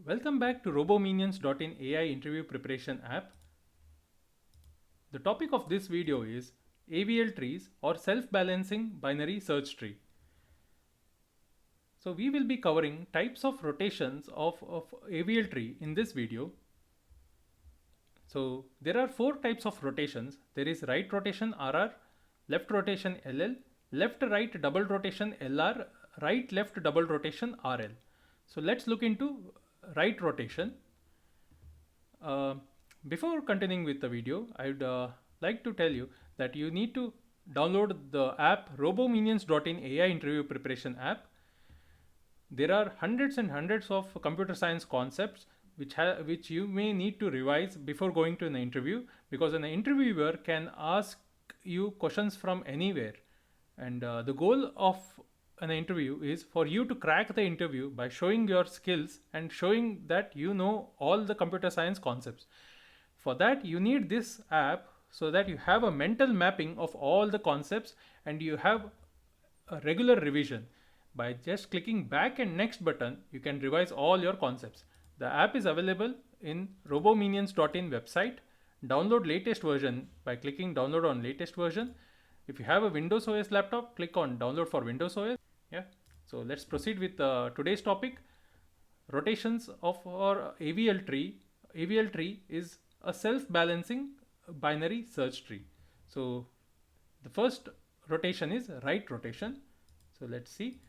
Welcome back to Robominions.in AI interview preparation app. The topic of this video is AVL trees or self-balancing binary search tree. So we will be covering types of rotations of AVL tree in this video. So there are four types of rotations. There is right rotation RR, left rotation LL, left right double rotation LR, right left double rotation RL. So let's look into right rotation. Uh, Before continuing with the video, I'd like to tell you that you need to download the app Robominions.in AI interview preparation app. There are hundreds and hundreds of computer science concepts which you may need to revise before going to an interview, because an interviewer can ask you questions from anywhere, and the goal of an interview is for you to crack the interview by showing your skills and showing that you know all the computer science concepts. For that you need this app so that you have a mental mapping of all the concepts and you have a regular revision. By just clicking back and next button, you can revise all your concepts. The app is available in robominions.in website. Download latest version by clicking download on latest version. If you have a Windows OS laptop, click on download for Windows OS. Yeah. So let's proceed with today's topic. Rotations of our AVL tree. AVL tree is a self-balancing binary search tree. So the first rotation is right rotation. So let's see.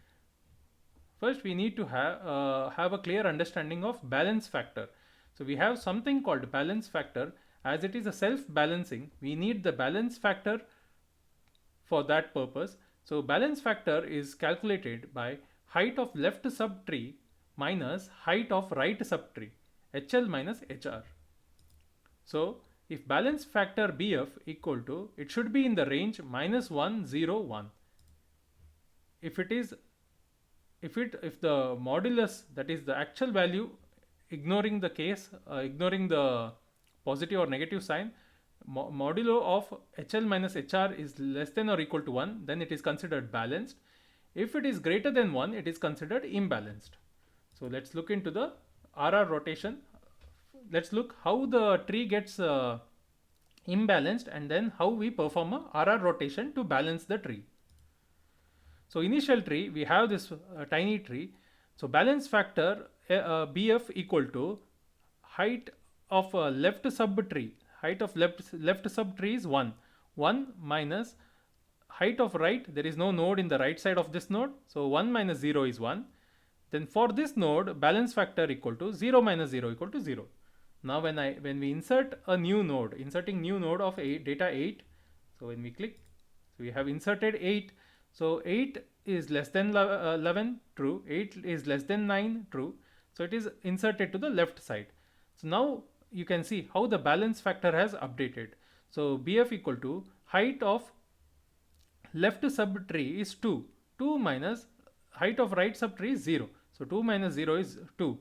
First, we need to have a clear understanding of balance factor. So we have something called balance factor. As it is a self-balancing, we need the balance factor for that purpose. So balance factor is calculated by height of left subtree minus height of right subtree, HL minus HR. So if balance factor BF equal to, it should be in the range minus 1, 0, 1. If the modulus, that is the actual value, ignoring the case, ignoring the positive or negative sign, modulo of HL minus HR is less than or equal to 1, then it is considered balanced. If it is greater than 1, it is considered imbalanced. So let's look into the RR rotation. Let's look how the tree gets imbalanced and then how we perform a RR rotation to balance the tree. So initial tree, we have this tiny tree. So balance factor BF equal to height of left subtree. Height of left subtree is 1. 1 minus height of right. There is no node in the right side of this node. So 1 minus 0 is 1. Then for this node, balance factor equal to 0 minus 0 equal to 0. Now when we insert a new node, inserting new node of data 8. So when we click, so we have inserted 8. So 8 is less than 11, true. 8 is less than 9, true. So it is inserted to the left side. So now you can see how the balance factor has updated. So BF equal to height of left subtree is 2. 2 minus height of right subtree is 0. So 2 minus 0 is 2.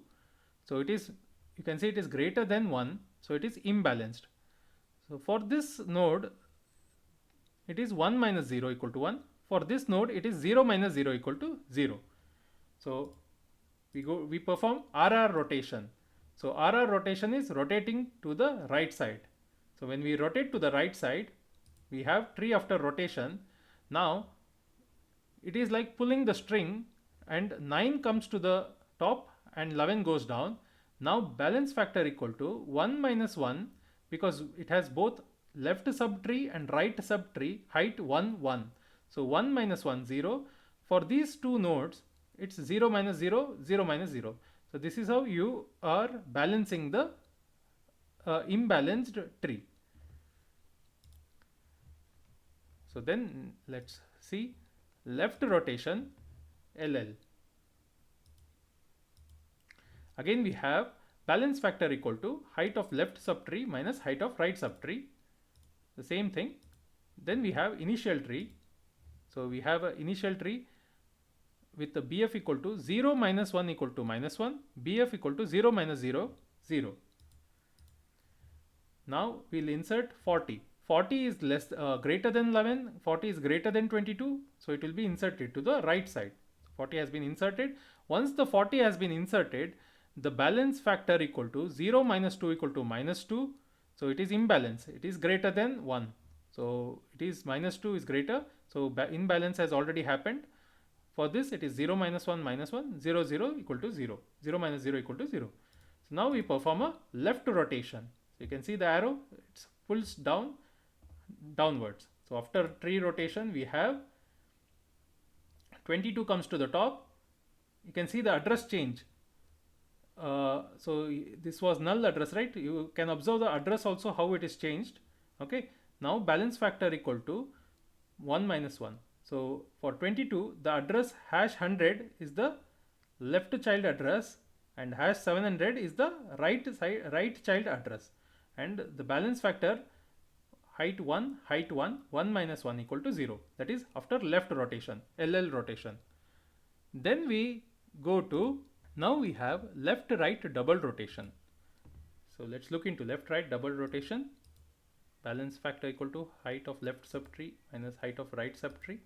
So it is, you can see it is greater than 1. So it is imbalanced. So for this node, it is 1 minus 0 equal to 1. For this node, it is 0 minus 0 equal to 0. So we perform RR rotation. So RR rotation is rotating to the right side. So when we rotate to the right side, we have tree after rotation. Now it is like pulling the string, and 9 comes to the top and 11 goes down. Now balance factor equal to 1 minus 1, because it has both left subtree and right subtree, height 1, 1. So 1 minus 1, 0. For these two nodes, it's 0 minus 0, 0 minus 0. So this is how you are balancing the imbalanced tree. So then let's see left rotation LL. Again we have balance factor equal to height of left subtree minus height of right subtree. The same thing. Then we have initial tree. So we have an initial tree with the BF equal to 0 minus 1 equal to minus 1, BF equal to 0 minus 0, 0. Now we'll insert 40. 40 is greater than 11, 40 is greater than 22, so it will be inserted to the right side. 40 has been inserted. Once the 40 has been inserted, the balance factor equal to 0 minus 2 equal to minus 2. So it is imbalance, it is greater than 1. So it is minus 2 is greater, so imbalance has already happened. For this it is 0 minus 1 minus 1, 0 0 equal to 0, 0 minus 0 equal to 0. So now we perform a left rotation. So you can see the arrow, it pulls downwards. So after tree rotation we have 22 comes to the top. You can see the address change. So this was null address, right? You can observe the address also how it is changed. Okay, now balance factor equal to 1 minus 1. So for 22 the address hash 100 is the left child address and hash 700 is the right child address, and the balance factor height 1 1 minus 1 equal to 0, that is after left rotation, LL rotation. Then we go to, now we have left right double rotation. So let's look into left right double rotation. Balance factor equal to height of left subtree minus height of right subtree.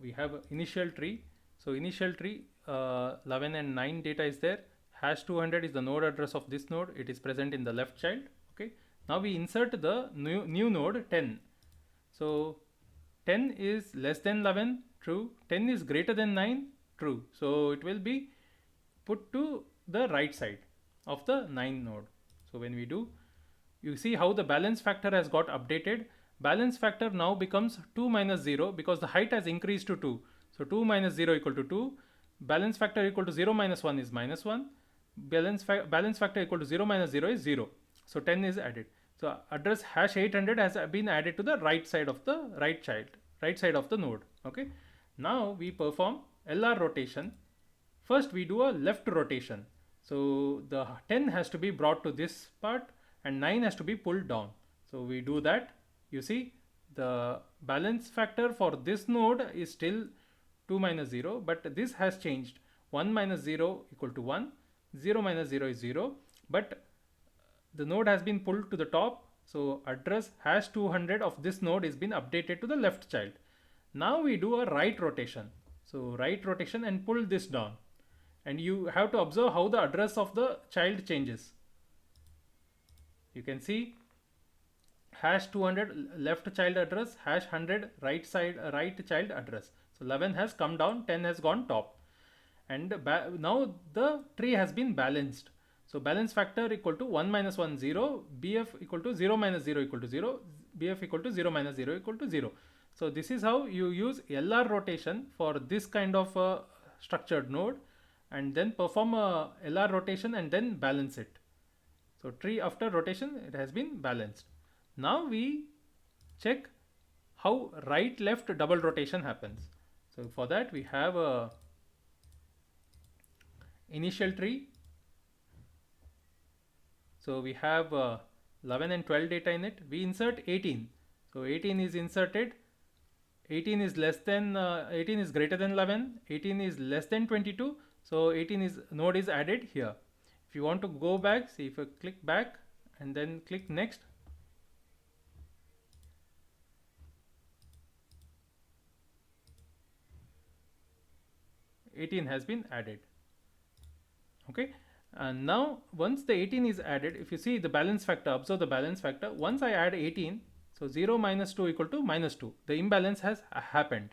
We have initial tree. So initial tree 11 and 9 data is there. Hash 200 is the node address of this node. It is present in the left child. Okay. Now we insert the new node 10. So 10 is less than 11, true. 10 is greater than 9, true. So it will be put to the right side of the 9 node. So when we do, you see how the balance factor has got updated. Balance factor now becomes 2 minus 0 because the height has increased to 2. So 2 minus 0 equal to 2. Balance factor equal to 0 minus 1 is minus 1. Balance factor equal to 0 minus 0 is 0. So 10 is added. So address hash 800 has been added to the right side of the right side of the node. Okay. Now we perform LR rotation. First we do a left rotation. So the 10 has to be brought to this part and 9 has to be pulled down. So we do that. You see the balance factor for this node is still 2 minus 0, but this has changed. 1 minus 0 equal to 1, 0 minus 0 is 0, but the node has been pulled to the top. So address hash 200 of this node is been updated to the left child. Now we do a right rotation. So right rotation and pull this down, and you have to observe how the address of the child changes. You can see hash 200 left child address, hash 100 right child address. So 11 has come down, 10 has gone top, and now the tree has been balanced. So balance factor equal to 1 minus 1 0, BF equal to 0 minus 0 equal to 0, BF equal to 0 minus 0 equal to 0. So this is how you use LR rotation for this kind of structured node, and then perform a LR rotation and then balance it. So tree after rotation it has been balanced. Now we check how right left double rotation happens. So for that we have a initial tree. So we have 11 and 12 data in it. We insert 18. So 18 is inserted. 18 is less than 18 is greater than 11. 18 is less than 22. So 18 is node is added here. If you want to go back, see if you click back and then click next. $18 has been added. Okay. And now once the 18 is added, if you see the balance factor, observe the balance factor. Once I add 18, so 0 minus 2 equal to minus 2. The imbalance has happened.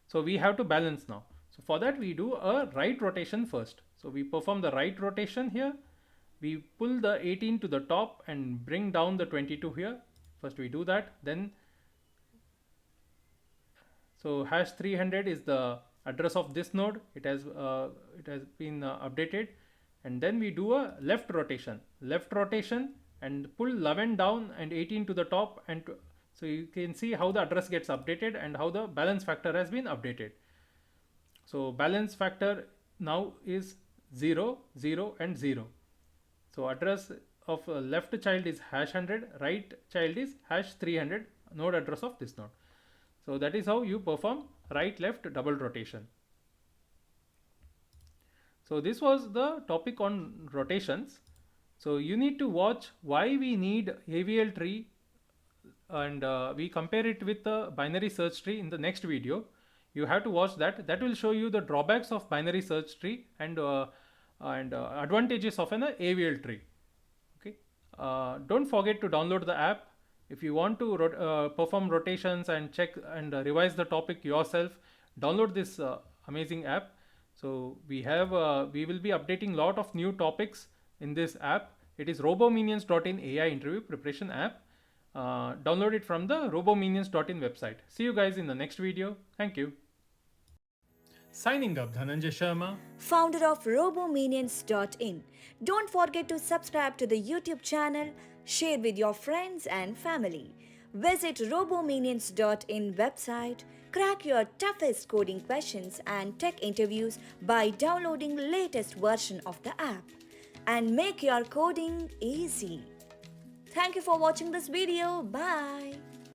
So we have to balance now. So for that we do a right rotation first. So we perform the right rotation here. We pull the 18 to the top and bring down the 22 here. First we do that. Then so hash 300 is the address of this node. It has been updated. And then we do a left rotation and pull 11 down and 18 to the top, and so you can see how the address gets updated and how the balance factor has been updated. So balance factor now is 0 0 and 0. So address of left child is hash 100, right child is hash 300, node address of this node. So that is how you perform right left double rotation. So this was the topic on rotations. So you need to watch why we need AVL tree, and we compare it with the binary search tree in the next video. You have to watch that. That will show you the drawbacks of binary search tree and and advantages of an AVL tree. Okay, don't forget to download the app. If you want to perform rotations and check and revise the topic yourself, download this amazing app. So we will be updating lot of new topics in this app. It is Robominions.in AI interview preparation app. Download it from the Robominions.in website. See you guys in the next video. Thank you. Signing up, Dhananjai Sharma, founder of Robominions.in. Don't forget to subscribe to the YouTube channel, share with your friends and family. Visit Robominions.in website, crack your toughest coding questions and tech interviews by downloading latest version of the app, and make your coding easy. Thank you for watching this video. Bye.